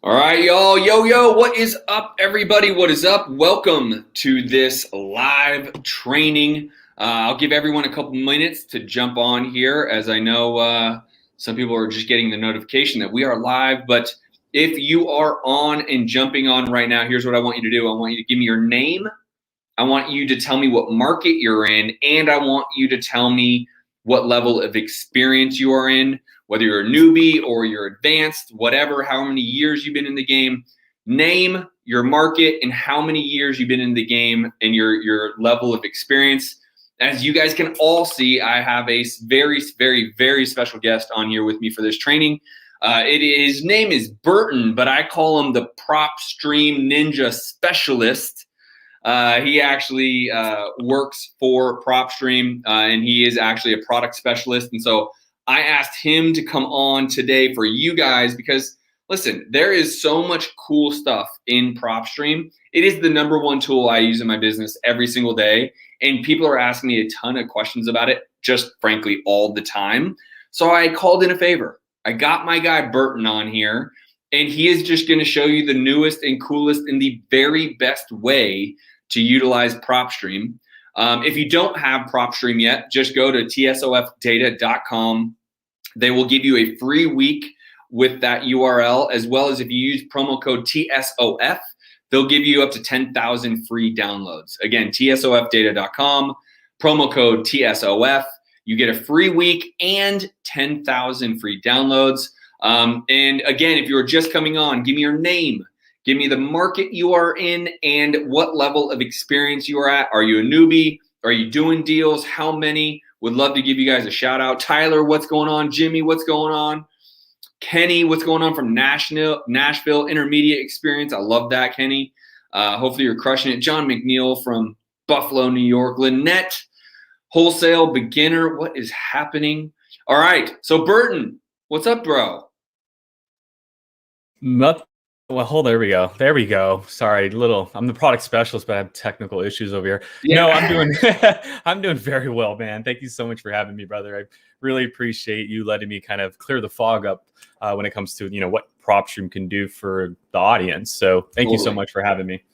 All right, y'all. Yo, what is up, everybody? What is up? Welcome to this live training. I'll give everyone a couple minutes to jump on here, as I know some people are just getting the notification that we are live. But if you are on and jumping on right now, here's what I want you to do. I want you to give me your name. I want you to tell me what market you're in, and I want you to tell me what level of experience you are in, whether you're a newbie or you're advanced, whatever, how many years you've been in the game. Name your market and how many years you've been in the game and your level of experience. As you guys can all see, I have a very, very, very special guest on here with me for this training. His name is Burton, but I call him the PropStream Ninja Specialist. He actually works for PropStream, and he is actually a product specialist. And so I asked him to come on today for you guys because, listen, there is so much cool stuff in PropStream. It is the #1 tool I use in my business every single day, and people are asking me a ton of questions about it, just frankly, all the time. So I called in a favor. I got my guy Burton on here, and he is just going to show you the newest and coolest and the very best way to utilize PropStream. If you don't have PropStream yet, just go to tsofdata.com. They will give you a free week with that URL, as well as if you use promo code TSOF, they'll give you up to 10,000 free downloads. Again, tsofdata.com, promo code TSOF. You get a free week and 10,000 free downloads. And again, if you're just coming on, give me your name. Give me the market you are in and what level of experience you are at. Are you a newbie? Are you doing deals? How many? Would love to give you guys a shout out. Tyler, what's going on? Jimmy, what's going on? Kenny, what's going on from Nashville Intermediate Experience? I love that, Kenny. Hopefully you're crushing it. John McNeil from Buffalo, New York. Lynette, Wholesale Beginner. What is happening? All right. So Burton, what's up, bro? Well, there we go. There we go. Sorry, I'm the product specialist, but I have technical issues over here. Yeah. No, I'm doing very well, man. Thank you so much for having me, brother. I really appreciate you letting me kind of clear the fog up when it comes to, what PropStream can do for the audience. So thank you so much for having me.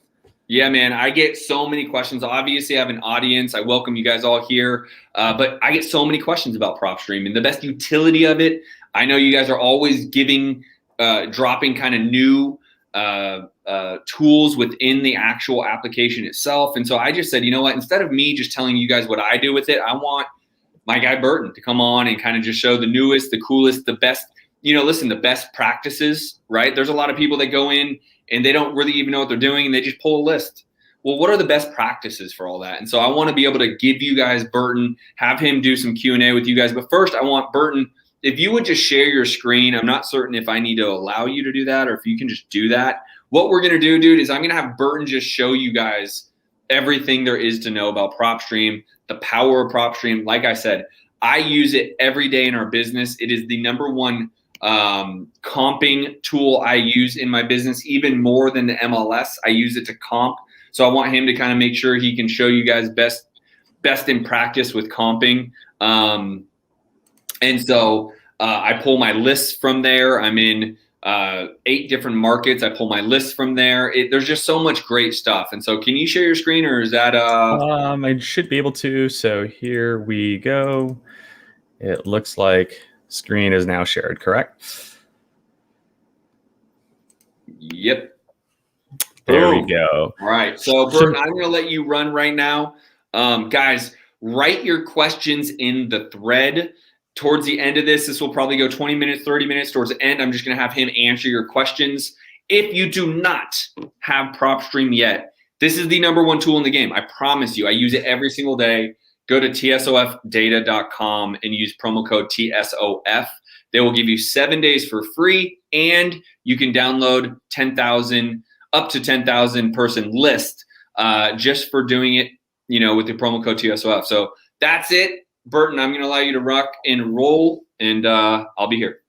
Yeah, man, I get so many questions. Obviously, I have an audience. I welcome you guys all here. But I get so many questions about PropStream and the best utility of it. I know you guys are always dropping kind of new tools within the actual application itself. And so I just said, you know what, instead of me just telling you guys what I do with it, I want my guy Burton to come on and kind of just show the newest, the coolest, the best, the best practices, right? There's a lot of people that go in and they don't really even know what they're doing and they just pull a list. Well, what are the best practices for all that? And so I want to be able to give you guys Burton, have him do some Q&A with you guys. But first I want Burton, if you would just share your screen. I'm not certain if I need to allow you to do that or if you can just do that. What we're going to do, dude, is I'm going to have Burton just show you guys everything there is to know about PropStream, the power of PropStream. Like I said, I use it every day in our business. It is the #1 comping tool I use in my business, even more than the MLS. I use it to comp. So I want him to kind of make sure he can show you guys best in practice with comping. And so I pull my lists from there. I'm in 8 different markets. I pull my lists from there. There's just so much great stuff. And so can you share your screen or is that? I should be able to. So here we go. It looks like screen is now shared, correct? Yep. There we go. All right. So Burton, I'm going to let you run right now. Guys, write your questions in the thread. Towards the end of this will probably go 20 minutes, 30 minutes. Towards the end, I'm just going to have him answer your questions. If you do not have PropStream yet, this is the #1 tool in the game. I promise you. I use it every single day. Go to tsofdata.com and use promo code TSOF. They will give you 7 days for free, and you can download up to 10,000 person list just for doing it, with the promo code TSOF. So that's it. Burton, I'm going to allow you to rock and roll, and I'll be here.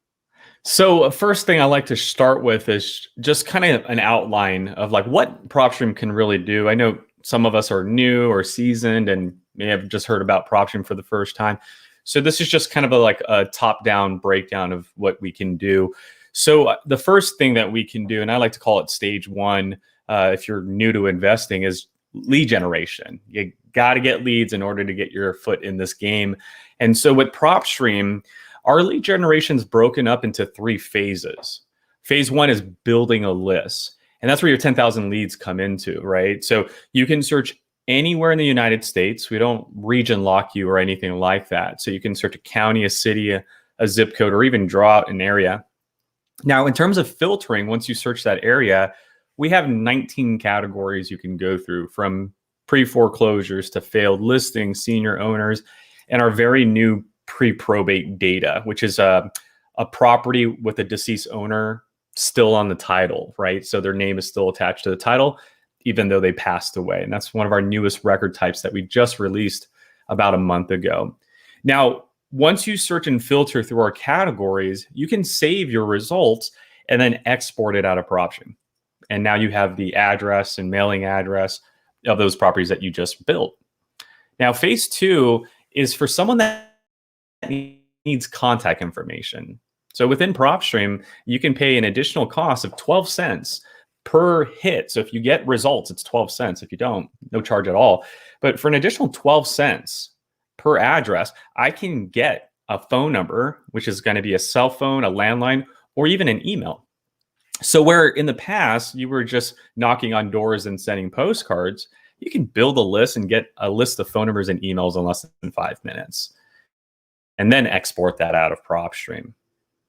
So first thing I like to start with is just kind of an outline of like what PropStream can really do. I know some of us are new or seasoned and may have just heard about PropStream for the first time. So this is just kind of like a top-down breakdown of what we can do. So the first thing that we can do, and I like to call it stage one, if you're new to investing, is lead generation. You got to get leads in order to get your foot in this game. And so with PropStream, our lead generation is broken up into 3 phases. Phase 1 is building a list. And that's where your 10,000 leads come into, right? So you can search anywhere in the United States. We don't region lock you or anything like that. So you can search a county, a city, a zip code, or even draw out an area. Now, in terms of filtering, once you search that area, we have 19 categories you can go through, from pre-foreclosures to failed listings, senior owners, and our very new pre-probate data, which is a property with a deceased owner still on the title, right? So their name is still attached to the title, even though they passed away. And that's one of our newest record types that we just released about a month ago. Now, once you search and filter through our categories, you can save your results and then export it out of PropStream. And now you have the address and mailing address of those properties that you just built. Now, phase 2 is for someone that needs contact information. So within PropStream, you can pay an additional cost of 12 cents per hit. So if you get results, it's 12 cents. If you don't, no charge at all. But for an additional 12 cents per address, I can get a phone number, which is going to be a cell phone, a landline, or even an email. So where in the past you were just knocking on doors and sending postcards, you can build a list and get a list of phone numbers and emails in less than 5 minutes, and then export that out of PropStream.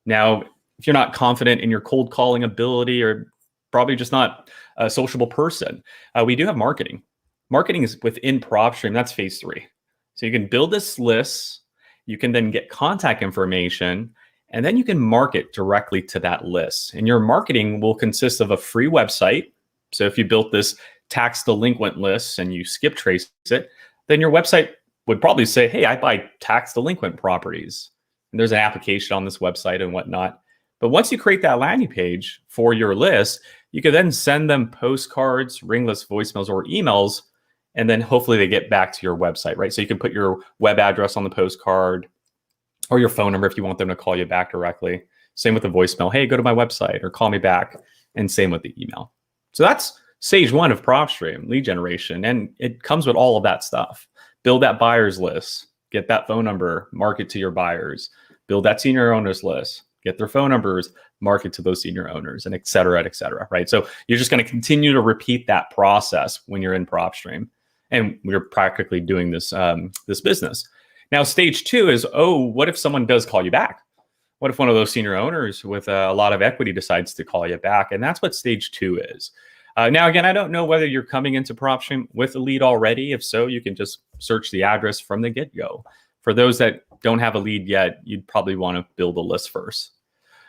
Now, if you're not confident in your cold calling ability, or probably just not a sociable person, we do have marketing. Marketing is within PropStream. That's phase 3. So you can build this list, you can then get contact information, and then you can market directly to that list. And your marketing will consist of a free website. So if you built this tax delinquent list and you skip trace it, then your website would probably say, hey, I buy tax delinquent properties. And there's an application on this website and whatnot. But once you create that landing page for your list, you can then send them postcards, ringless voicemails, or emails, and then hopefully they get back to your website, right? So you can put your web address on the postcard, or your phone number if you want them to call you back directly. Same with the voicemail. Hey, go to my website or call me back. And same with the email. So that's stage 1 of PropStream, lead generation. And it comes with all of that stuff. Build that buyers list, get that phone number, market to your buyers, build that senior owners list, get their phone numbers, market to those senior owners, and et cetera, right? So you're just going to continue to repeat that process when you're in PropStream. And we're practically doing this, this business. Now, stage 2 is, what if someone does call you back? What if one of those senior owners with a lot of equity decides to call you back? And that's what stage 2 is. Now, again, I don't know whether you're coming into PropStream with a lead already. If so, you can just search the address from the get-go. For those that don't have a lead yet, you'd probably want to build a list first.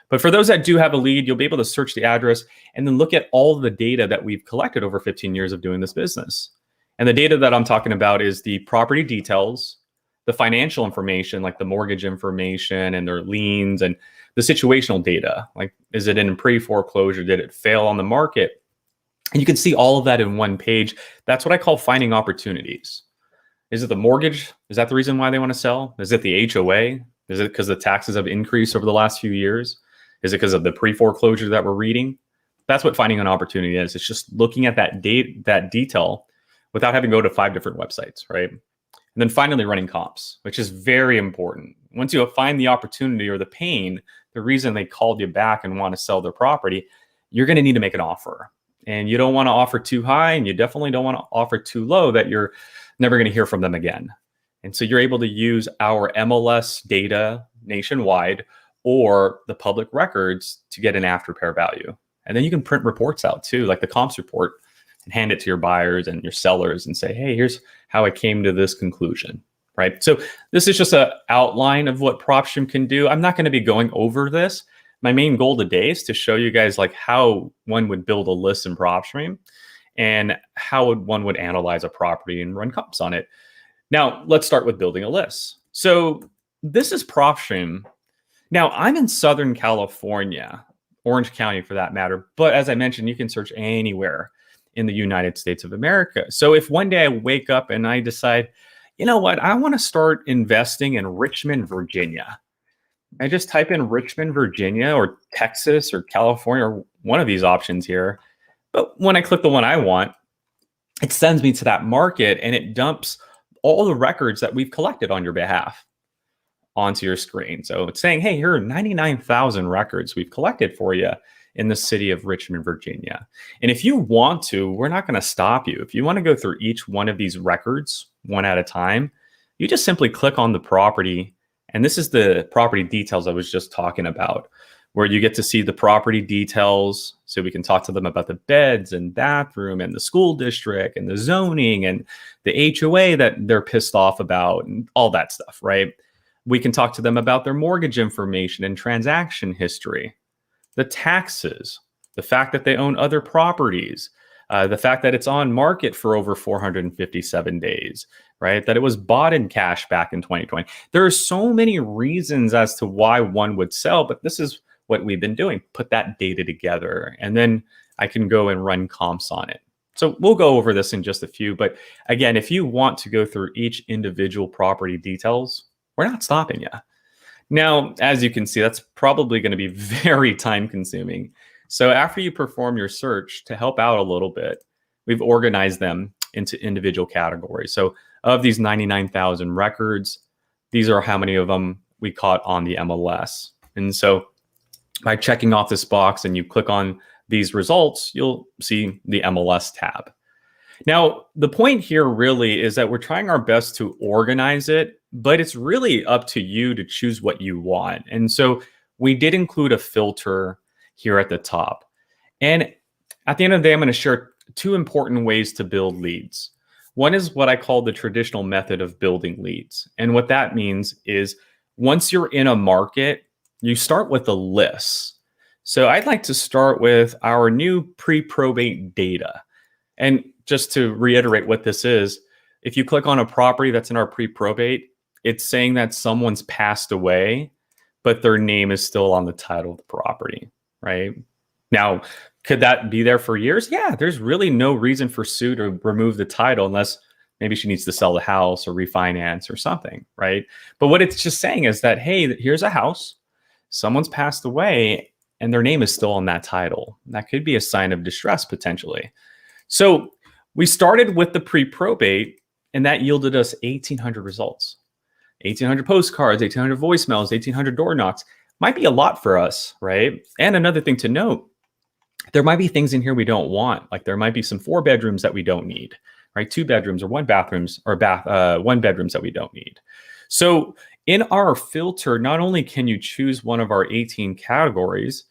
But for those that do have a lead, you'll be able to search the address and then look at all the data that we've collected over 15 years of doing this business. And the data that I'm talking about is the property details, the financial information, like the mortgage information and their liens, and the situational data, like, is it in pre-foreclosure? Did it fail on the market? And you can see all of that in one page. That's what I call finding opportunities. Is it the mortgage? Is that the reason why they want to sell? Is it the HOA? Is it because the taxes have increased over the last few years? Is it because of the pre-foreclosure that we're reading? That's what finding an opportunity is. It's just looking at that detail without having to go to 5 different websites, right? And then finally running comps, which is very important. Once you find the opportunity or the pain, the reason they called you back and want to sell their property, you're going to need to make an offer. And you don't want to offer too high, and you definitely don't want to offer too low that you're never going to hear from them again. And so you're able to use our MLS data nationwide or the public records to get an after repair value. And then you can print reports out too, like the comps report, and hand it to your buyers and your sellers and say, hey, here's how I came to this conclusion, right? So this is just an outline of what PropStream can do. I'm not going to be going over this. My main goal today is to show you guys like how one would build a list in PropStream and how one would analyze a property and run comps on it. Now, let's start with building a list. So this is PropStream. Now, I'm in Southern California, Orange County for that matter. But as I mentioned, you can search anywhere in the United States of America. So if one day I wake up and I decide, you know what, I want to start investing in Richmond, Virginia. I just type in Richmond, Virginia, or Texas, or California, or one of these options here. But when I click the one I want, it sends me to that market and it dumps all the records that we've collected on your behalf onto your screen. So it's saying, hey, here are 99,000 records we've collected for you in the city of Richmond, Virginia. And if you want to, we're not going to stop you. If you want to go through each one of these records one at a time, you just simply click on the property. And this is the property details I was just talking about, where you get to see the property details. So we can talk to them about the beds and bathroom and the school district and the zoning and the HOA that they're pissed off about and all that stuff, right? We can talk to them about their mortgage information and transaction history, the taxes, the fact that they own other properties, the fact that it's on market for over 457 days, right? That it was bought in cash back in 2020. There are so many reasons as to why one would sell, but this is what we've been doing, put that data together, and then I can go and run comps on it. So we'll go over this in just a few, but again, if you want to go through each individual property details, we're not stopping you. Now, as you can see, that's probably going to be very time consuming. So after you perform your search, to help out a little bit, we've organized them into individual categories. So of these 99,000 records, these are how many of them we caught on the MLS. And so by checking off this box and you click on these results, you'll see the MLS tab. Now, the point here really is that we're trying our best to organize it, but it's really up to you to choose what you want. And so we did include a filter here at the top. And at the end of the day, I'm going to share two important ways to build leads. One is what I call the traditional method of building leads. And what that means is once you're in a market, you start with a list. So I'd like to start with our new pre-probate data. And just to reiterate what this is, if you click on a property that's in our pre-probate, it's saying that someone's passed away, but their name is still on the title of the property, right? Now, could that be there for years? Yeah, there's really no reason for Sue to remove the title unless maybe she needs to sell the house or refinance or something, right? But what it's just saying is that, hey, here's a house, someone's passed away, and their name is still on that title. That could be a sign of distress potentially. So we started with the pre-probate, and that yielded us 1,800 results. 1,800 postcards, 1,800 voicemails, 1,800 door knocks. Might be a lot for us, right? And another thing to note, there might be things in here we don't want. Like there might be some 4 bedrooms that we don't need, right? 2 bedrooms or 1 bathrooms or 1 bedrooms that we don't need. So in our filter, not only can you choose one of our 18 categories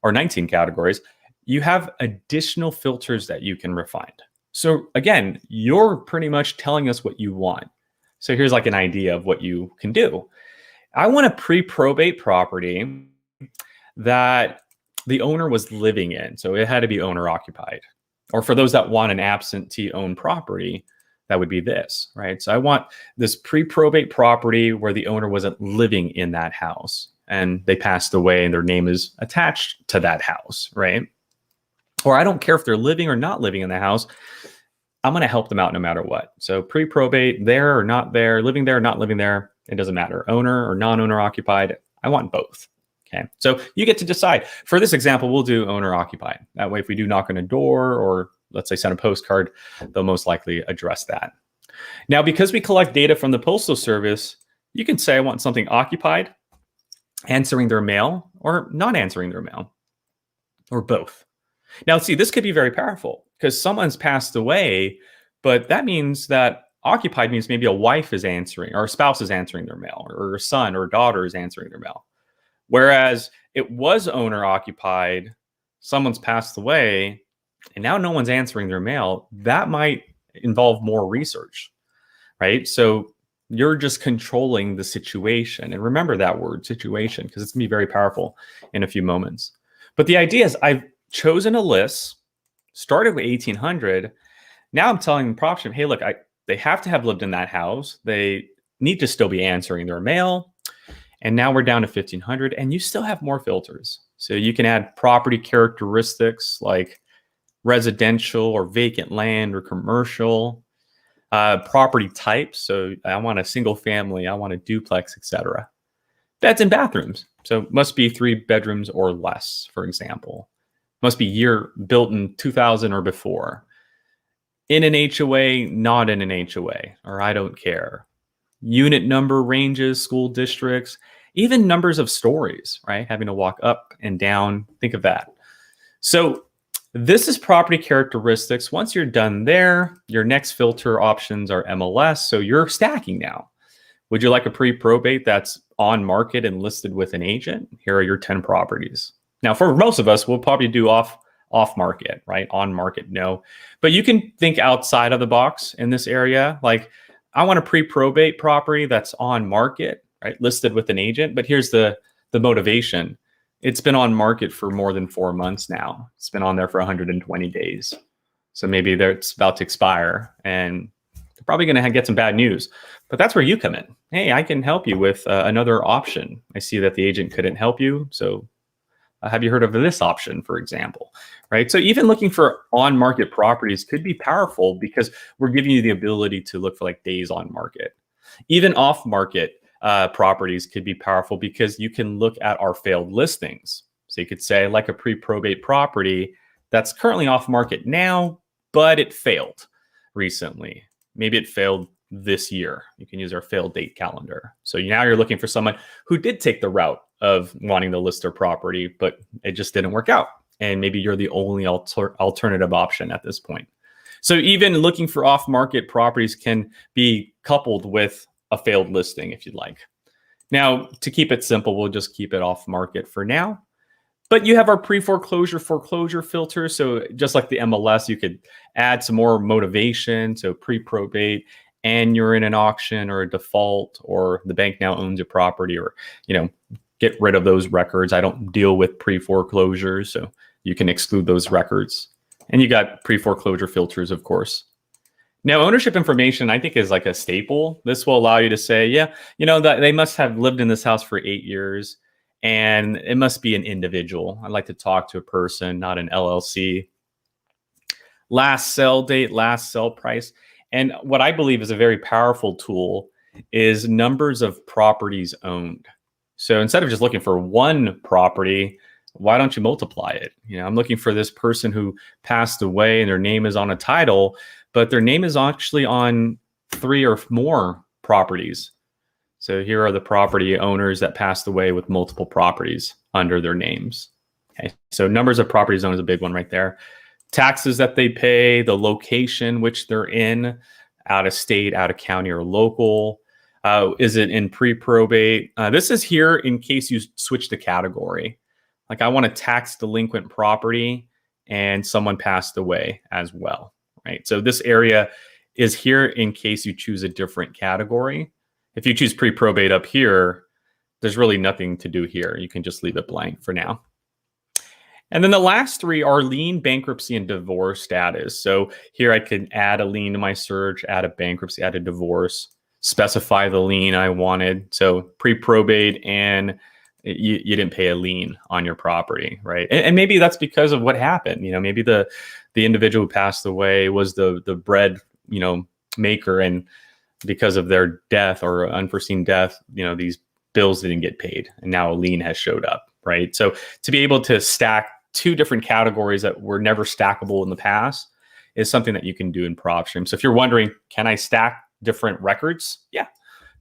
or 19 categories, you have additional filters that you can refine. So again, you're pretty much telling us what you want. So here's like an idea of what you can do. I want a pre-probate property that the owner was living in. So it had to be owner occupied. Or for those that want an absentee owned property, that would be this, right? So I want this pre-probate property where the owner wasn't living in that house and they passed away and their name is attached to that house, right? Or I don't care if they're living or not living in the house. I'm going to help them out no matter what. So pre-probate, there or not there, living there or not living there, it doesn't matter. Owner or non-owner occupied, I want both. Okay, so you get to decide. For this example, we'll do owner occupied. That way, if we do knock on a door or let's say send a postcard, they'll most likely address that. Now, because we collect data from the Postal Service, you can say I want something occupied, answering their mail, or not answering their mail, or both. Now, see, this could be very powerful because someone's passed away, but that means that occupied means maybe a wife is answering or a spouse is answering their mail or a son or daughter is answering their mail. Whereas it was owner occupied, someone's passed away, and now no one's answering their mail. That might involve more research, right? So you're just controlling the situation. And remember that word, situation, because it's going to be very powerful in a few moments. But the idea is I've chosen a list, started with 1,800. Now I'm telling PropStream, hey, look, they have to have lived in that house. They need to still be answering their mail. And now we're down to 1,500, and you still have more filters. So you can add property characteristics like residential or vacant land or commercial, property types. So I want a single family, I want a duplex, etc. Beds and bathrooms. So must be 3 bedrooms or less, for example. Must be built in 2000 or before. In an HOA, not in an HOA, or I don't care. Unit number ranges, school districts, even numbers of stories, right? Having to walk up and down. Think of that. So this is property characteristics. Once you're done there, your next filter options are MLS. So you're stacking now. Would you like a pre-probate that's on market and listed with an agent? Here are your 10 properties. Now, for most of us, we'll probably do off market, right? On market, no. But you can think outside of the box in this area. Like, I want a pre-probate property that's on market, right? Listed with an agent. But here's the motivation. It's been on market for more than 4 months now. It's been on there for 120 days. So maybe it's about to expire and they're probably going to get some bad news. But that's where you come in. Hey, I can help you with another option. I see that the agent couldn't help you. So have you heard of this option, for example, right? So even looking for on-market properties could be powerful because we're giving you the ability to look for like days on market. Even off-market properties could be powerful because you can look at our failed listings. So you could say like a pre-probate property that's currently off market now, but it failed recently. Maybe it failed this year. You can use our failed date calendar. So now you're looking for someone who did take the route of wanting to list their property, but it just didn't work out. And maybe you're the only alternative option at this point. So even looking for off-market properties can be coupled with a failed listing if you'd like. Now, to keep it simple, we'll just keep it off market for now. But you have our pre-foreclosure foreclosure filter. So just like the MLS, you could add some more motivation. So pre-probate, and you're in an auction or a default, or the bank now owns your property, or, get rid of those records. I don't deal with pre-foreclosures, so you can exclude those records. And you got pre-foreclosure filters, of course. Now, ownership information, I think, is like a staple. This will allow you to say, yeah, that they must have lived in this house for 8 years, and it must be an individual. I'd like to talk to a person, not an LLC. Last sell date, last sell price. And what I believe is a very powerful tool is numbers of properties owned. So instead of just looking for one property, why don't you multiply it? I'm looking for this person who passed away and their name is on a title, but their name is actually on 3 or more properties. So here are the property owners that passed away with multiple properties under their names. Okay, so numbers of properties owned is a big one right there. Taxes that they pay, the location which they're in, out of state, out of county, or local. Is it in pre-probate? This is here in case you switch the category. Like, I want a tax delinquent property and someone passed away as well, right? So this area is here in case you choose a different category. If you choose pre-probate up here, there's really nothing to do here. You can just leave it blank for now. And then the last 3 are lien, bankruptcy, and divorce status. So here I can add a lien to my search, add a bankruptcy, add a divorce, specify the lien I wanted. So pre-probate, and you didn't pay a lien on your property, right? And maybe that's because of what happened. Maybe the individual who passed away was the bread, maker, and because of their death or unforeseen death, these bills didn't get paid, and now a lien has showed up, right? So to be able to stack 2 different categories that were never stackable in the past is something that you can do in PropStream. So if you're wondering, can I stack different records? Yeah.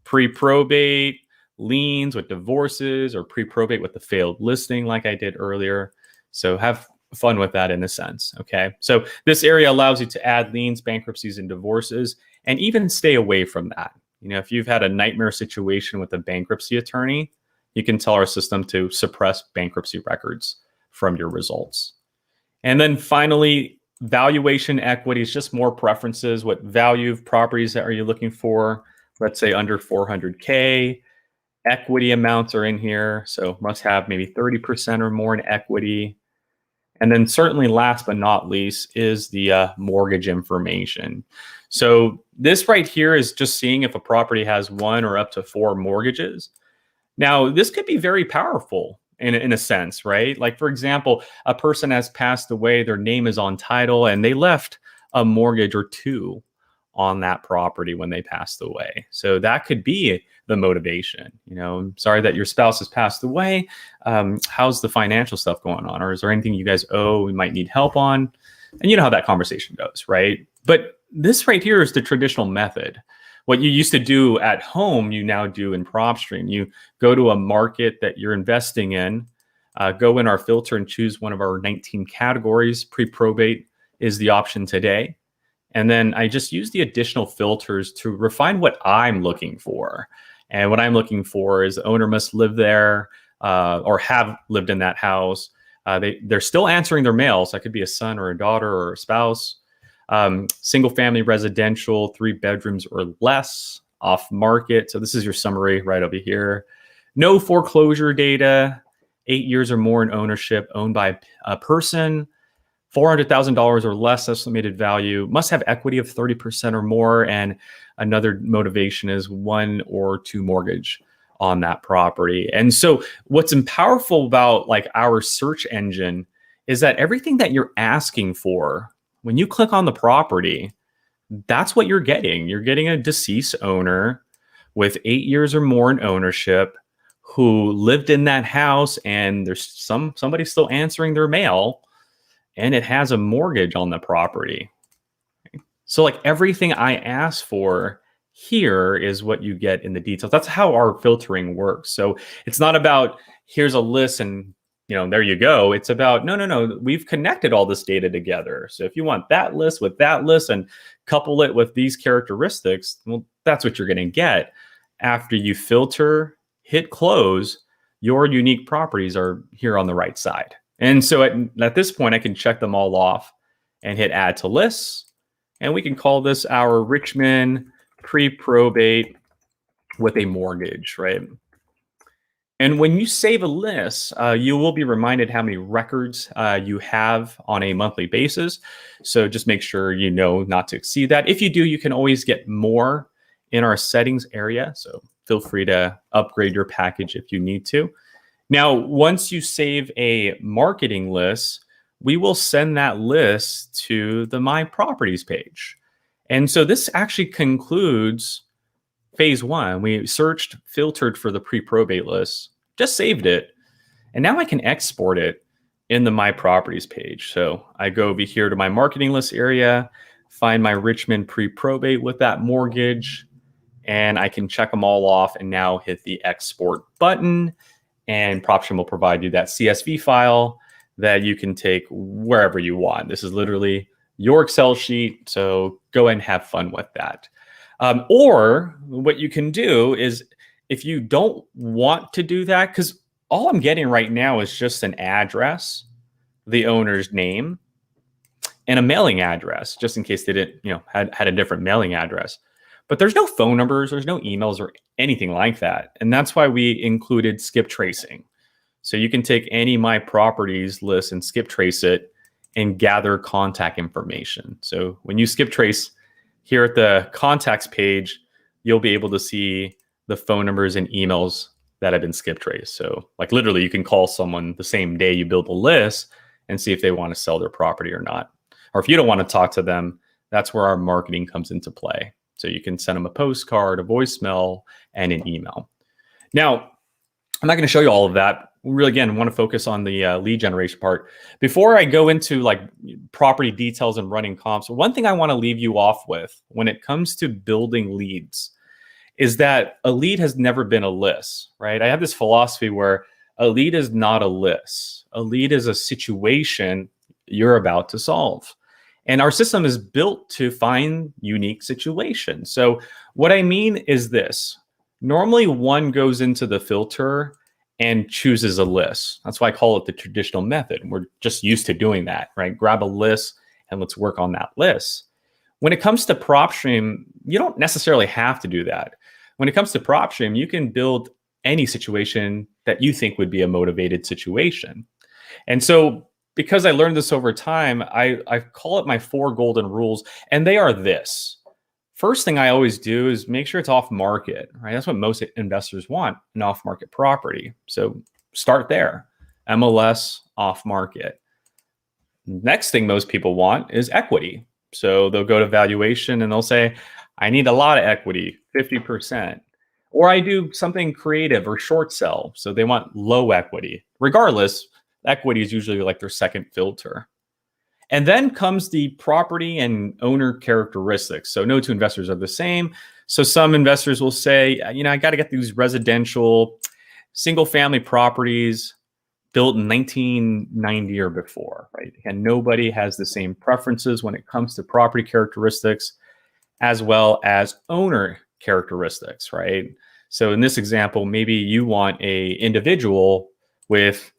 Pre-probate, liens with divorces, or pre-probate with the failed listing like I did earlier. So have fun with that in a sense, okay? So this area allows you to add liens, bankruptcies, and divorces, and even stay away from that. If you've had a nightmare situation with a bankruptcy attorney, you can tell our system to suppress bankruptcy records from your results. And then finally, valuation equity is just more preferences. What value of properties are you looking for? Let's say under 400K. Equity amounts are in here. So must have maybe 30% or more in equity. And then certainly last but not least is the mortgage information. So this right here is just seeing if a property has 1 or up to 4 mortgages. Now, this could be very powerful in a sense, right? Like, for example, a person has passed away, their name is on title, and they left a mortgage or 2 on that property when they passed away. So that could be the motivation. I'm sorry that your spouse has passed away. How's the financial stuff going on? Or is there anything you guys owe we might need help on? And you know how that conversation goes, right? But this right here is the traditional method. What you used to do at home, you now do in PropStream. You go to a market that you're investing in, go in our filter and choose one of our 19 categories. Pre-probate is the option today. And then I just use the additional filters to refine what I'm looking for. And what I'm looking for is the owner must live there or have lived in that house. They're still answering their mail. So it could be a son or a daughter or a spouse. Single family residential, 3 bedrooms or less, off market. So this is your summary right over here. No foreclosure data, 8 years or more in ownership, owned by a person, $400,000 or less estimated value, must have equity of 30% or more. And another motivation is 1 or 2 mortgage on that property. And so what's powerful about like our search engine is that everything that you're asking for, when you click on the property, that's what you're getting. You're getting a deceased owner with 8 years or more in ownership who lived in that house, and there's somebody still answering their mail, and it has a mortgage on the property. So like everything I ask for here is what you get in the details. That's how our filtering works. So it's not about here's a list and there you go. It's about, no, we've connected all this data together. So if you want that list with that list and couple it with these characteristics, well, that's what you're going to get. After you filter, hit close, your unique properties are here on the right side. And so at this point, I can check them all off and hit add to lists. And we can call this our Richmond pre-probate with a mortgage, right? And when you save a list, you will be reminded how many records you have on a monthly basis. So just make sure you know not to exceed that. If you do, you can always get more in our settings area. So feel free to upgrade your package if you need to. Now, once you save a marketing list, we will send that list to the My Properties page. And so this actually concludes phase 1. We searched, filtered for the pre-probate list, just saved it. And now I can export it in the My Properties page. So I go over here to my marketing list area, find my Richmond pre-probate with that mortgage, and I can check them all off and now hit the export button. And PropStream will provide you that CSV file that you can take wherever you want. This is literally your Excel sheet. So go ahead and have fun with that. Or what you can do is if you don't want to do that, because all I'm getting right now is just an address, the owner's name, and a mailing address, just in case they didn't, had a different mailing address. But there's no phone numbers, there's no emails or anything like that. And that's why we included skip tracing. So you can take any My Properties list and skip trace it and gather contact information. So when you skip trace here at the contacts page, you'll be able to see the phone numbers and emails that have been skip traced. So like literally you can call someone the same day you build a list and see if they want to sell their property or not. Or if you don't want to talk to them, that's where our marketing comes into play. So you can send them a postcard, a voicemail, and an email. Now, I'm not going to show you all of that. We really, again, want to focus on the lead generation part. Before I go into like property details and running comps, one thing I want to leave you off with when it comes to building leads is that a lead has never been a list, right? I have this philosophy where a lead is not a list. A lead is a situation you're about to solve. And our system is built to find unique situations. So what I mean is this. Normally one goes into the filter and chooses a list. That's why I call it the traditional method. We're just used to doing that, right? Grab a list and let's work on that list. When it comes to PropStream, you don't necessarily have to do that. When it comes to PropStream, you can build any situation that you think would be a motivated situation. And so because I learned this over time, I call it my 4 golden rules, and they are this. First thing I always do is make sure it's off market, right? That's what most investors want, an off market property. So start there, MLS off market. Next thing most people want is equity. So they'll go to valuation and they'll say, I need a lot of equity, 50%. Or I do something creative or short sell. So they want low equity. Regardless, equity is usually like their second filter. And then comes the property and owner characteristics. So no two investors are the same. So some investors will say, I got to get these residential single family properties built in 1990 or before, right? And nobody has the same preferences when it comes to property characteristics as well as owner characteristics, right? So in this example, maybe you want a individual with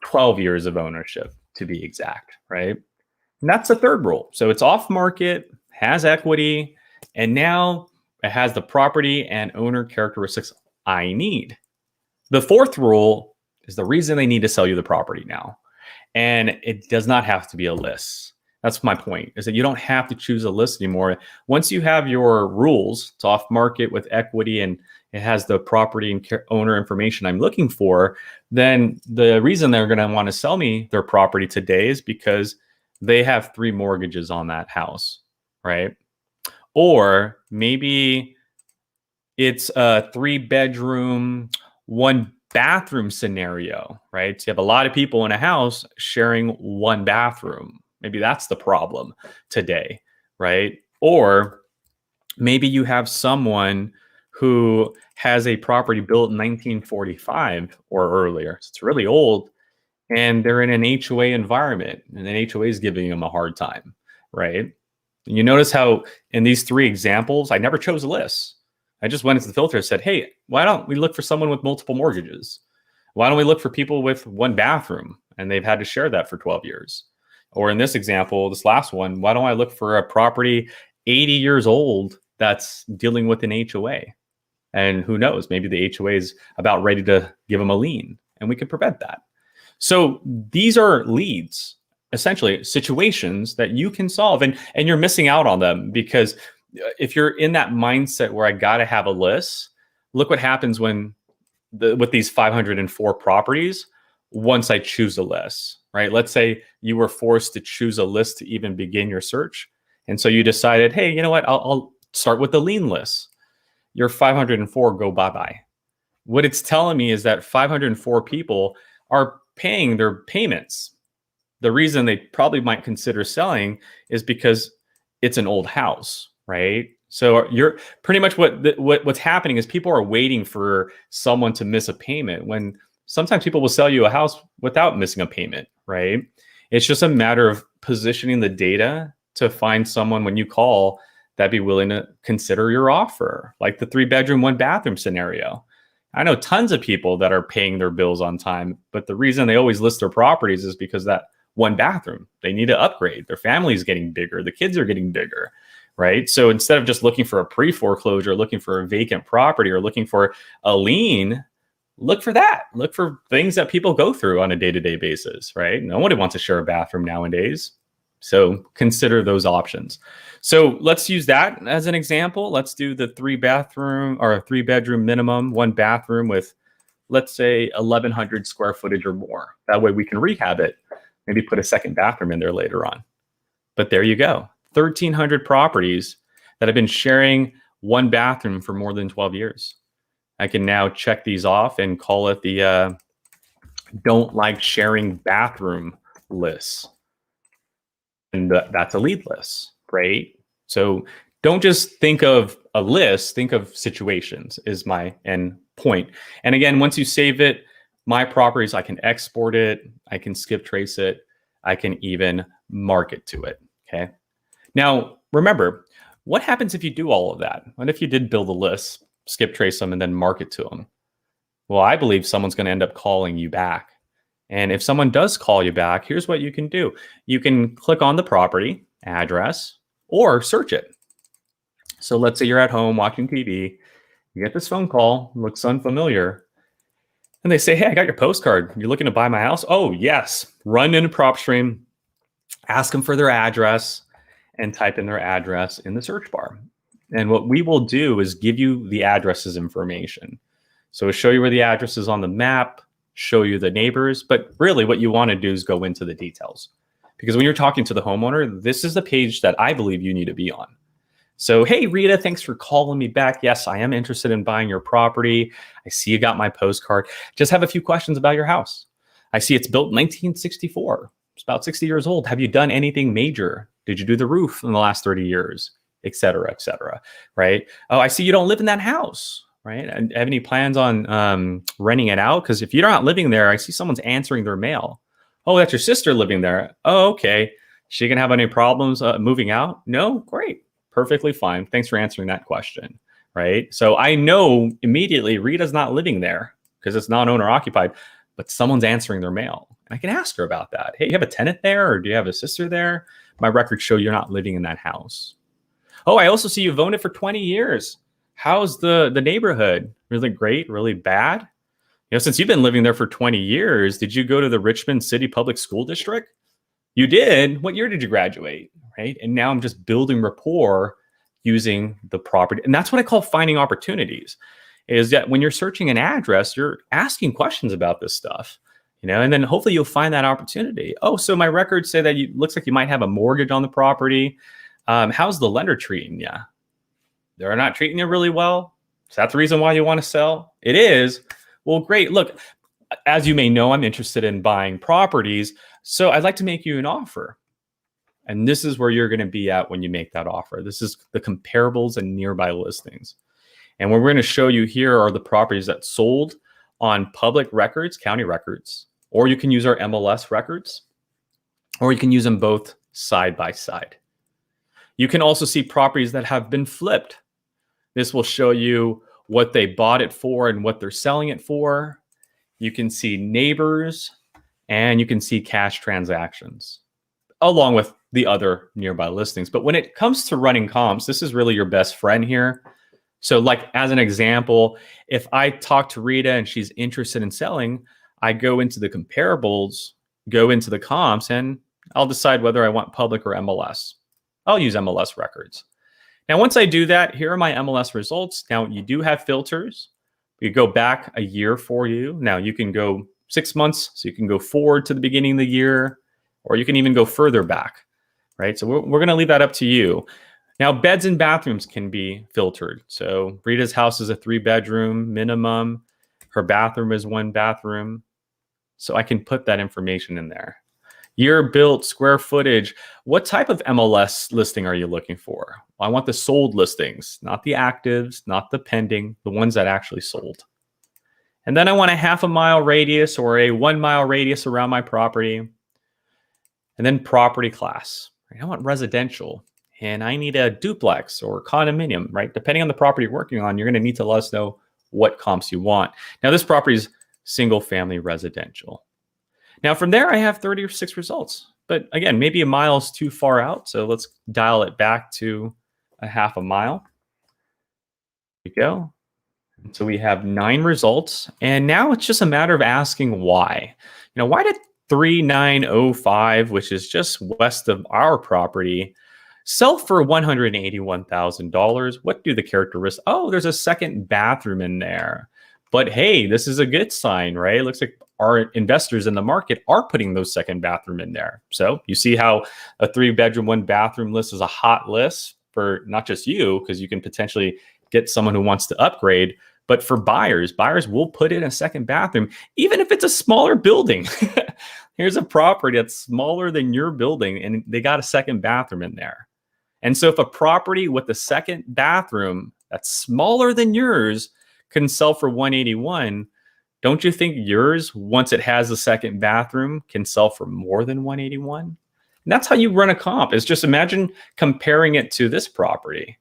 12 years of ownership to be exact, right? And that's the third rule. So it's off market, has equity, and now it has the property and owner characteristics I need. The fourth rule is the reason they need to sell you the property now. And it does not have to be a list. That's my point, is that you don't have to choose a list anymore. Once you have your rules, it's off market with equity and it has the property and owner information I'm looking for, then the reason they're going to want to sell me their property today is because they have 3 mortgages on that house, right? Or maybe it's a 3-bedroom, 1-bathroom scenario, right? So you have a lot of people in a house sharing 1 bathroom. Maybe that's the problem today, right? Or maybe you have someone who has a property built in 1945 or earlier. So it's really old, and they're in an HOA environment, and an HOA is giving them a hard time, right? And you notice how in these 3 examples, I never chose a list. I just went into the filter and said, hey, why don't we look for someone with multiple mortgages? Why don't we look for people with 1 bathroom and they've had to share that for 12 years? Or in this example, this last one, why don't I look for a property 80 years old that's dealing with an HOA? And who knows, maybe the HOA is about ready to give them a lien, and we can prevent that. So these are leads, essentially situations that you can solve, and you're missing out on them because if you're in that mindset where I got to have a list, look what happens when with these 504 properties, once I choose a list, right? Let's say you were forced to choose a list to even begin your search. And so you decided, hey, you know what? I'll start with the lien list. Your 504 go bye-bye. What it's telling me is that 504 people are paying their payments. The reason they probably might consider selling is because it's an old house, right? So you're pretty much what's happening is people are waiting for someone to miss a payment when sometimes people will sell you a house without missing a payment, right? It's just a matter of positioning the data to find someone when you call that'd be willing to consider your offer, like the 3-bedroom, 1-bathroom scenario. I know tons of people that are paying their bills on time, but the reason they always list their properties is because that 1 bathroom, they need to upgrade. Their family is getting bigger. The kids are getting bigger, right? So instead of just looking for a pre-foreclosure, looking for a vacant property or looking for a lien, look for that. Look for things that people go through on a day-to-day basis, right? Nobody wants to share a bathroom nowadays. So consider those options. So let's use that as an example. Let's do the 3-bathroom or a 3-bedroom minimum, 1 bathroom with, let's say, 1,100 square footage or more. That way we can rehab it, maybe put a 2nd bathroom in there later on. But there you go. 1,300 properties that have been sharing 1 bathroom for more than 12 years. I can now check these off and call it the don't like sharing bathroom list. And that's a lead list, right? So don't just think of a list, think of situations is my end point. And again, once you save it, my properties, I can export it, I can skip trace it, I can even market to it, okay? Now, remember, what happens if you do all of that? What if you did build a list, skip trace them, and then market to them? Well, I believe someone's going to end up calling you back. And if someone does call you back, here's what you can do. You can click on the property address or search it. So let's say you're at home watching TV, you get this phone call, looks unfamiliar, and they say, hey, I got your postcard. You're looking to buy my house? Oh, yes. Run into PropStream, ask them for their address, and type in their address in the search bar. And what we will do is give you the addresses information. So we'll show you where the address is on the map, show you the neighbors, but really what you want to do is go into the details. Because when you're talking to the homeowner, this is the page that I believe you need to be on. So, hey, Rita, thanks for calling me back. Yes, I am interested in buying your property. I see you got my postcard. Just have a few questions about your house. I see it's built in 1964. It's about 60 years old. Have you done anything major? Did you do the roof in the last 30 years? Et cetera, right? Oh, I see you don't live in that house, right? And have any plans on renting it out? Because if you're not living there, I see someone's answering their mail. Oh, that's your sister living there. Oh, okay. She gonna have any problems moving out? No? Great. Perfectly fine. Thanks for answering that question, right? So I know immediately Rita's not living there because it's not owner occupied, but someone's answering their mail. And I can ask her about that. Hey, you have a tenant there or do you have a sister there? My records show you're not living in that house. Oh, I also see you've owned it for 20 years. How's the neighborhood? Really great? Really bad? You know, since you've been living there for 20 years, did you go to the Richmond City Public School District? You did? What year did you graduate? Right? And now I'm just building rapport using the property. And that's what I call finding opportunities, is that when you're searching an address, you're asking questions about this stuff, you know, and then hopefully you'll find that opportunity. Oh, so my records say that looks like you might have a mortgage on the property. How's the lender treating you? They're not treating you really well. Is that the reason why you want to sell? It is. Well, great. Look, as you may know, I'm interested in buying properties. So I'd like to make you an offer. And this is where you're going to be at when you make that offer. This is the comparables and nearby listings. And what we're going to show you here are the properties that sold on public records, county records, or you can use our MLS records, or you can use them both side by side. You can also see properties that have been flipped. This will show you what they bought it for and what they're selling it for. You can see neighbors and you can see cash transactions along with the other nearby listings. But when it comes to running comps, this is really your best friend here. So like as an example, if I talk to Rita and she's interested in selling, I go into the comparables, go into the comps, and I'll decide whether I want public or MLS. I'll use MLS records. Now, once I do that, here are my MLS results. Now, you do have filters. We go back a year for you. Now, you can go 6 months, so you can go forward to the beginning of the year, or you can even go further back, right? So we're going to leave that up to you. Now, beds and bathrooms can be filtered. So Rita's house is a 3-bedroom minimum. Her bathroom is 1 bathroom. So I can put that information in there. Year built, square footage. What type of MLS listing are you looking for? Well, I want the sold listings, not the actives, not the pending, the ones that actually sold. And then I want a 1/2 mile radius or a 1 mile radius around my property. And then property class. I want residential. And I need a duplex or condominium, right? Depending on the property you're working on, you're going to need to let us know what comps you want. Now, this property is single family residential. Now, from there, I have 36 results. But again, maybe a mile is too far out. So let's dial it back to a 1/2 mile. There we go. And so we have 9 results. And now it's just a matter of asking why. You know, why did 3905, which is just west of our property, sell for $181,000? What do the characteristics? Oh, there's a second bathroom in there. But hey, this is a good sign, right? It looks like our investors in the market are putting those second bathroom in there. So you see how a 3-bedroom, 1 bathroom list is a hot list for not just you, because you can potentially get someone who wants to upgrade, but for buyers will put in a second bathroom, even if it's a smaller building. Here's a property that's smaller than your building and they got a second bathroom in there. And so if a property with a second bathroom that's smaller than yours can sell for 181, don't you think yours, once it has a second bathroom, can sell for more than 181? And that's how you run a comp. Is just imagine comparing it to this property.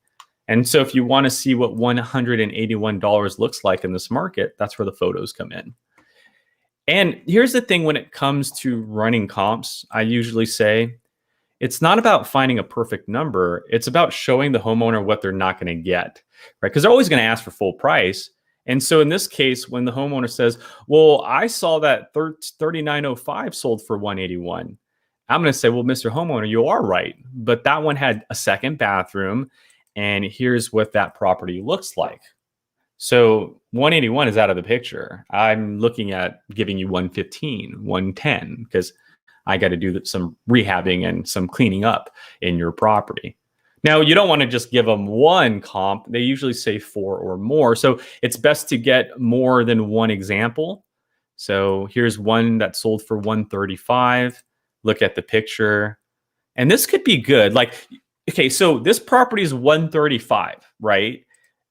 And so if you want to see what $181 looks like in this market, that's where the photos come in. And here's the thing, when it comes to running comps, I usually say it's not about finding a perfect number. It's about showing the homeowner what they're not going to get, right? Because they're always going to ask for full price. And so in this case, when the homeowner says, well, I saw that 3905 sold for 181, I'm going to say, well, Mr. Homeowner, you are right. But that one had a second bathroom. And here's what that property looks like. So 181 is out of the picture. I'm looking at giving you 115, 110, because I got to do some rehabbing and some cleaning up in your property. Now, you don't want to just give them one comp. They usually say 4 or more. So it's best to get more than one example. So here's one that sold for 135. Look at the picture. And this could be good. Like, okay, so this property is 135, right?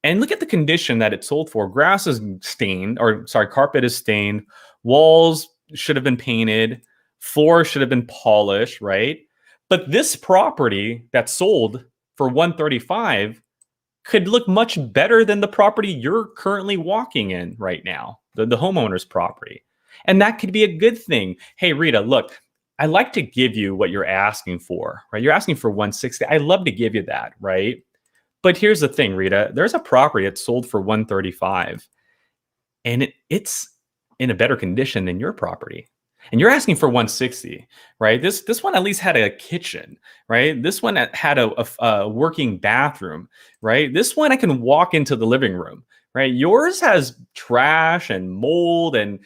And look at the condition that it sold for. Grass is stained, or sorry, carpet is stained. Walls should have been painted. Floor should have been polished, right? But this property that sold for 135 could look much better than the property you're currently walking in right now, the homeowner's property. And that could be a good thing. Hey, Rita, look, I like to give you what you're asking for, right? You're asking for 160. I love to give you that, right? But here's the thing, Rita, there's a property that sold for 135 and it's in a better condition than your property. And you're asking for 160, right? This one at least had a kitchen, right? This one had a working bathroom, right? This one I can walk into the living room, right? Yours has trash and mold and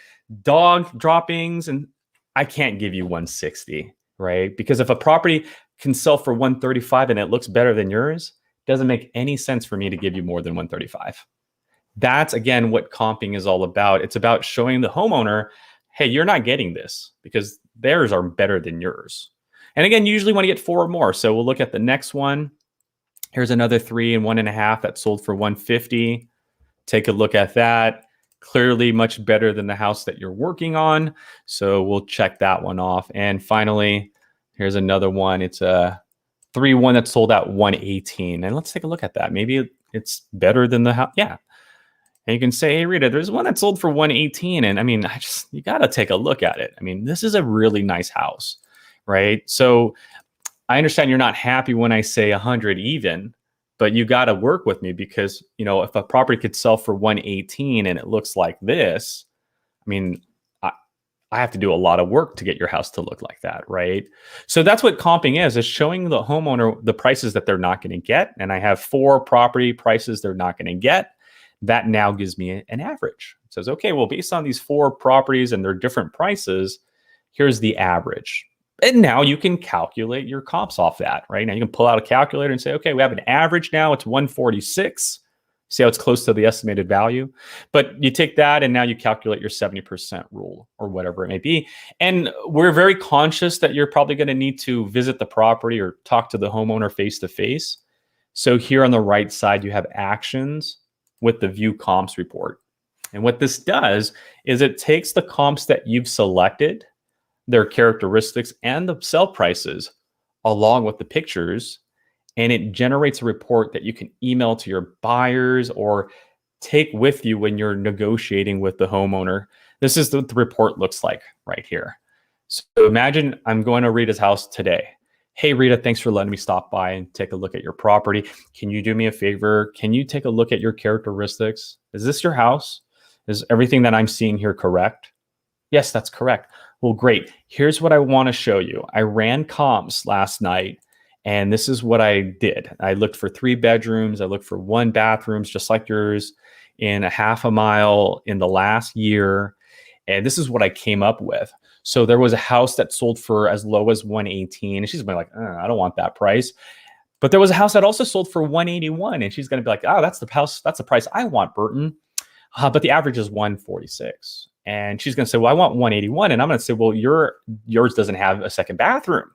dog droppings, and I can't give you 160, right? Because if a property can sell for 135 and it looks better than yours, it doesn't make any sense for me to give you more than 135. That's, again, what comping is all about. It's about showing the homeowner, hey, you're not getting this because theirs are better than yours. And again, you usually want to get 4 or more. So we'll look at the next one. Here's another 3 and 1.5 that sold for 150. Take a look at that. Clearly much better than the house that you're working on. So we'll check that one off. And finally, here's another one. It's a 3-1 that sold at 118. And let's take a look at that. Maybe it's better than the house. Yeah. And you can say, hey, Rita, there's one that sold for 118. And I mean, you got to take a look at it. I mean, this is a really nice house, right? So I understand you're not happy when I say 100 even, but you got to work with me because, you know, if a property could sell for 118 and it looks like this, I mean, I have to do a lot of work to get your house to look like that, right? So that's what comping is showing the homeowner the prices that they're not going to get. And I have 4 property prices they're not going to get. That now gives me an average. It says, okay, well, based on these 4 properties and their different prices, here's the average. And now you can calculate your comps off that, right? Now you can pull out a calculator and say, okay, we have an average now. It's 146. See how it's close to the estimated value? But you take that and now you calculate your 70% rule or whatever it may be. And we're very conscious that you're probably going to need to visit the property or talk to the homeowner face to face. So here on the right side, you have actions with the Vue Comps Report. And what this does is it takes the comps that you've selected, their characteristics and the sell prices along with the pictures, and it generates a report that you can email to your buyers or take with you when you're negotiating with the homeowner. This is what the report looks like right here. So imagine I'm going to Rita's house today. Hey, Rita, thanks for letting me stop by and take a look at your property. Can you do me a favor? Can you take a look at your characteristics? Is this your house? Is everything that I'm seeing here correct? Yes, that's correct. Well, great. Here's what I want to show you. I ran comps last night, and this is what I did. I looked for 3 bedrooms. I looked for 1 bathroom, just like yours, in a half a mile in the last year. And this is what I came up with. So there was a house that sold for as low as 118. And she's going to be like, I don't want that price. But there was a house that also sold for 181. And she's going to be like, oh, that's the house. That's the price I want, Burton. But the average is 146. And she's going to say, well, I want 181. And I'm going to say, well, yours doesn't have a second bathroom.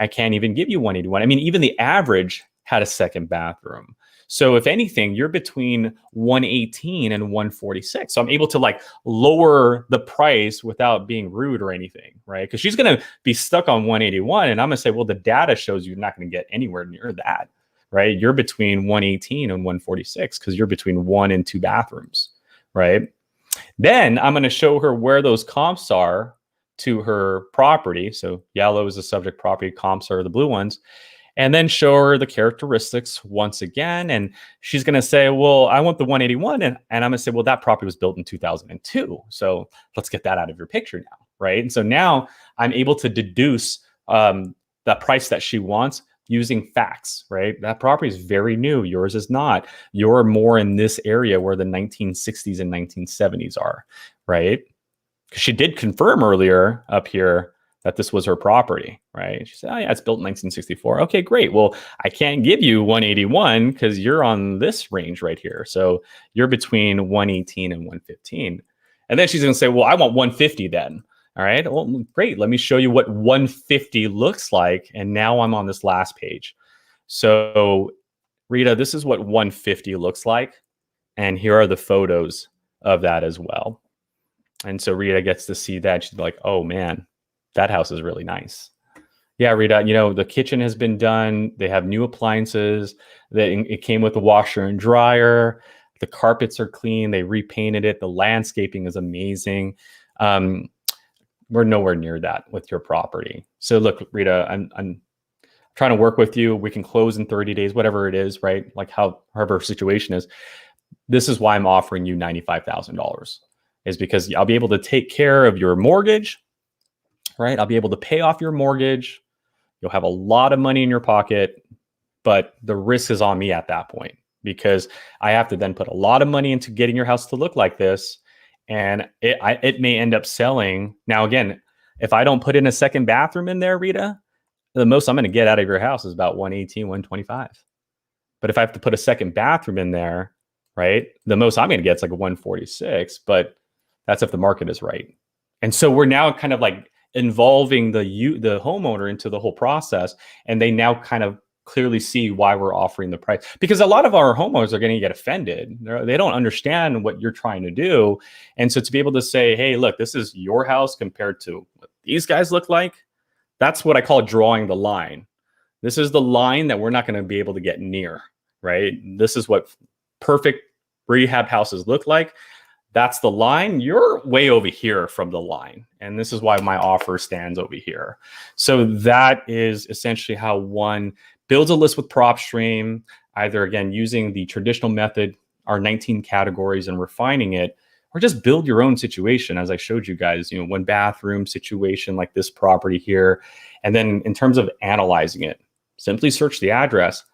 I can't even give you 181. I mean, even the average had a second bathroom. So if anything, you're between 118 and 146. So I'm able to like lower the price without being rude or anything, right? Because she's going to be stuck on 181. And I'm going to say, well, the data shows you're not going to get anywhere near that, right? You're between 118 and 146 because you're between 1 and 2 bathrooms, right? Then I'm going to show her where those comps are to her property. So yellow is the subject property, comps are the blue ones. And then show her the characteristics once again. And she's going to say, well, I want the 181. And I'm going to say, well, that property was built in 2002. So let's get that out of your picture now, right? And so now I'm able to deduce the price that she wants using facts, right? That property is very new. Yours is not. You're more in this area where the 1960s and 1970s are, right? She did confirm earlier up here that this was her property, right? She said, oh yeah, it's built in 1964. Okay, great. Well, I can't give you 181 because you're on this range right here. So you're between 118 and 115. And then she's going to say, well, I want 150 then. All right, well, great. Let me show you what 150 looks like. And now I'm on this last page. So Rita, this is what 150 looks like. And here are the photos of that as well. And so Rita gets to see that. She's like, oh man, that house is really nice. Yeah, Rita, the kitchen has been done. They have new appliances. It came with a washer and dryer. The carpets are clean. They repainted it. The landscaping is amazing. We're nowhere near that with your property. So look, Rita, I'm trying to work with you. We can close in 30 days, whatever it is, right? Like however situation is. This is why I'm offering you $95,000, is because I'll be able to take care of your mortgage, right? I'll be able to pay off your mortgage. You'll have a lot of money in your pocket, but the risk is on me at that point because I have to then put a lot of money into getting your house to look like this. And it may end up selling. Now, again, if I don't put in a second bathroom in there, Rita, the most I'm going to get out of your house is about 118, 125. But if I have to put a second bathroom in there, right, the most I'm going to get is like a 146, but that's if the market is right. And so we're now kind of like involving the homeowner into the whole process, and they now kind of clearly see why we're offering the price, because a lot of our homeowners are going to get offended. They don't understand what you're trying to do. And so to be able to say, hey, look, this is your house compared to what these guys look like, that's what I call drawing the line. This is the line that we're not going to be able to get near, right? This is what perfect rehab houses look like. That's the line. You're way over here from the line. And this is why my offer stands over here. So that is essentially how one builds a list with PropStream, either again, using the traditional method, our 19 categories and refining it, or just build your own situation. As I showed you guys, one bathroom situation like this property here. And then in terms of analyzing it, simply search the address,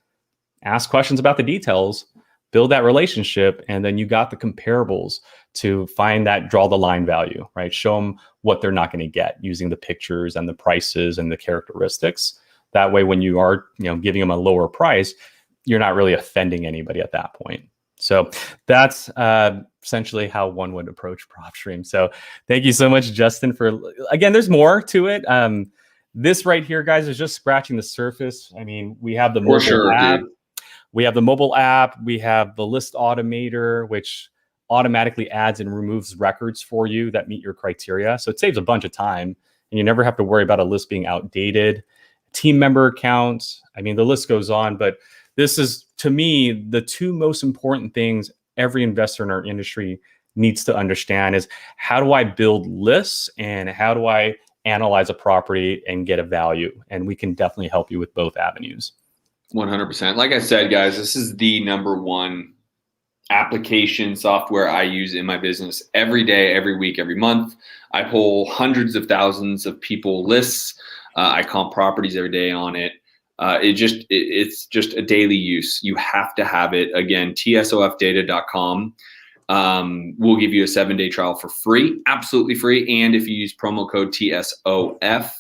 ask questions about the details, build that relationship, and then you got the comparables to find that draw the line value, right? Show them what they're not going to get using the pictures and the prices and the characteristics. That way, when you are, giving them a lower price, you're not really offending anybody at that point. So that's essentially how one would approach PropStream. So thank you so much, Justin, again, there's more to it. This right here, guys, is just scratching the surface. I mean, we have the mobile app. Dude. We have the mobile app. We have the list automator, which automatically adds and removes records for you that meet your criteria. So it saves a bunch of time, and you never have to worry about a list being outdated. Team member accounts. I mean, the list goes on, but this is, to me, the two most important things every investor in our industry needs to understand is how do I build lists and how do I analyze a property and get a value? And we can definitely help you with both avenues. 100%. Like I said, guys, this is the number one application software I use in my business every day, every week, every month. I pull hundreds of thousands of people lists. I comp properties every day on it. It's just a daily use. You have to have it. Again, tsofdata.com will give you a 7-day trial for free, absolutely free. And if you use promo code TSOF,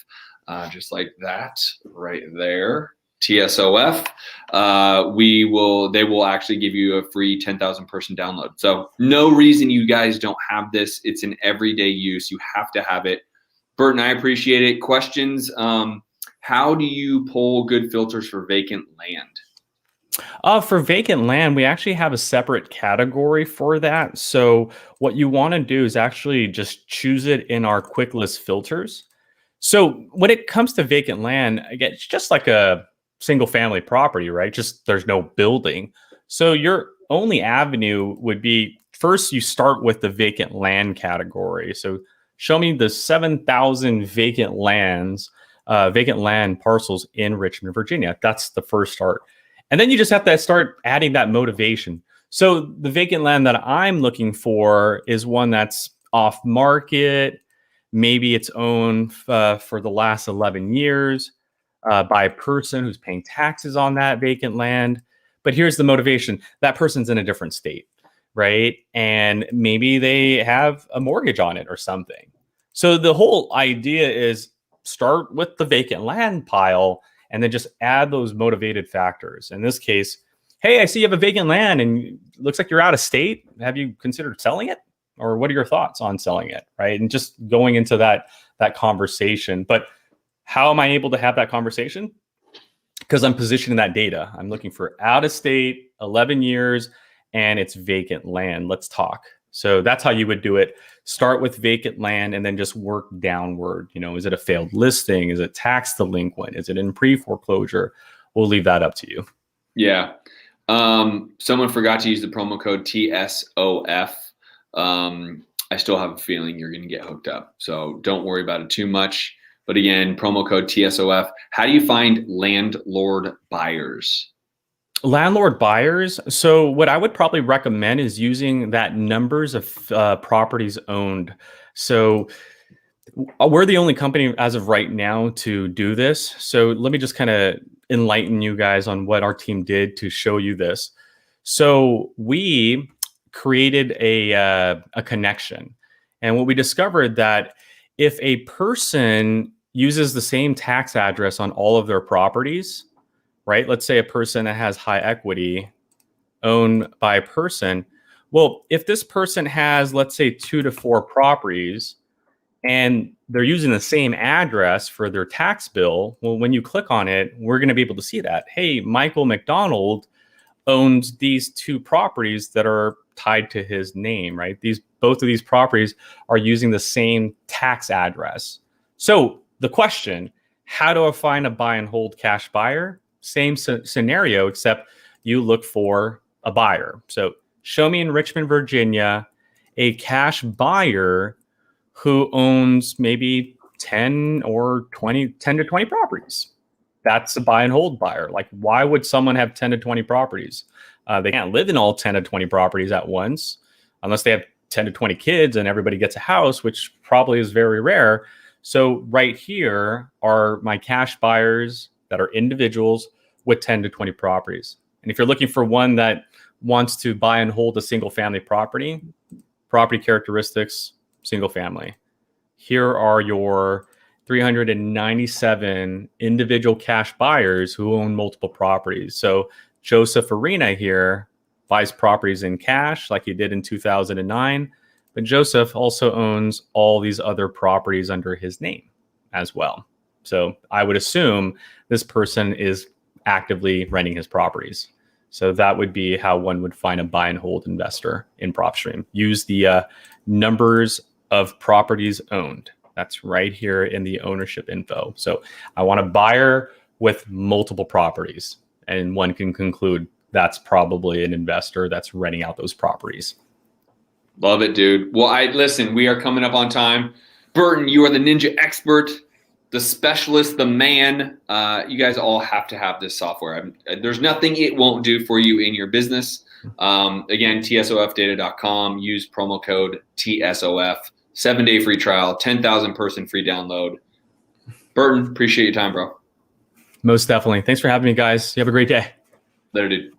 just like that right there, TSOF, they will actually give you a free 10,000 person download. So no reason you guys don't have this. It's an everyday use. You have to have it. Burton, I appreciate it. Questions? How do you pull good filters for vacant land? For vacant land, we actually have a separate category for that. So what you want to do is actually just choose it in our quick list filters. So when it comes to vacant land, again, it's just like a single family property, right? Just there's no building. So your only avenue would be, first you start with the vacant land category. So show me the 7,000 vacant land parcels in Richmond, Virginia. That's the first start. And then you just have to start adding that motivation. So the vacant land that I'm looking for is one that's off market. Maybe it's owned for the last 11 years by a person who's paying taxes on that vacant land. But here's the motivation. That person's in a different state, right? And maybe they have a mortgage on it or something. So the whole idea is start with the vacant land pile and then just add those motivated factors. In this case, hey, I see you have a vacant land and it looks like you're out of state. Have you considered selling it? Or what are your thoughts on selling it, right? And just going into that conversation. But how am I able to have that conversation? Because I'm positioning that data. I'm looking for out of state, 11 years, and it's vacant land. Let's talk. So that's how you would do it. Start with vacant land and then just work downward. Is it a failed listing? Is it tax delinquent? Is it in pre-foreclosure? We'll leave that up to you. Yeah. Someone forgot to use the promo code TSOF. I still have a feeling you're going to get hooked up. So don't worry about it too much. But again, promo code TSOF. How do you find landlord buyers? Landlord buyers. So what I would probably recommend is using that numbers of properties owned. So we're the only company as of right now to do this. So let me just kind of enlighten you guys on what our team did to show you this. So we created a connection. And what we discovered that if a person uses the same tax address on all of their properties, right? Let's say a person that has high equity owned by a person. Well, if this person has, let's say, 2 to 4 properties and they're using the same address for their tax bill, well, when you click on it, we're going to be able to see that. Hey, Michael McDonald owns these 2 properties that are tied to his name, right? Both of these properties are using the same tax address. So the question, how do I find a buy and hold cash buyer? Same scenario, except you look for a buyer. So show me in Richmond, Virginia, a cash buyer who owns maybe 10 to 20 properties. That's a buy and hold buyer. Like, why would someone have 10 to 20 properties? They can't live in all 10 to 20 properties at once, unless they have 10 to 20 kids and everybody gets a house, which probably is very rare. So right here are my cash buyers that are individuals with 10 to 20 properties. And if you're looking for one that wants to buy and hold a single family property characteristics, single family. Here are your 397 individual cash buyers who own multiple properties. So Joseph Arena here buys properties in cash like he did in 2009, but Joseph also owns all these other properties under his name as well. So I would assume this person is actively renting his properties. So that would be how one would find a buy and hold investor in PropStream. Use the numbers of properties owned. That's right here in the ownership info. So I want a buyer with multiple properties, and one can conclude that's probably an investor that's renting out those properties. Love it, dude. Well, listen, we are coming up on time. Burton, you are the ninja expert, the specialist, the man. You guys all have to have this software. There's nothing it won't do for you in your business. Again, tsofdata.com. Use promo code TSOF. 7-day free trial, 10,000 person free download. Burton, appreciate your time, bro. Most definitely. Thanks for having me, guys. You have a great day. Later, dude.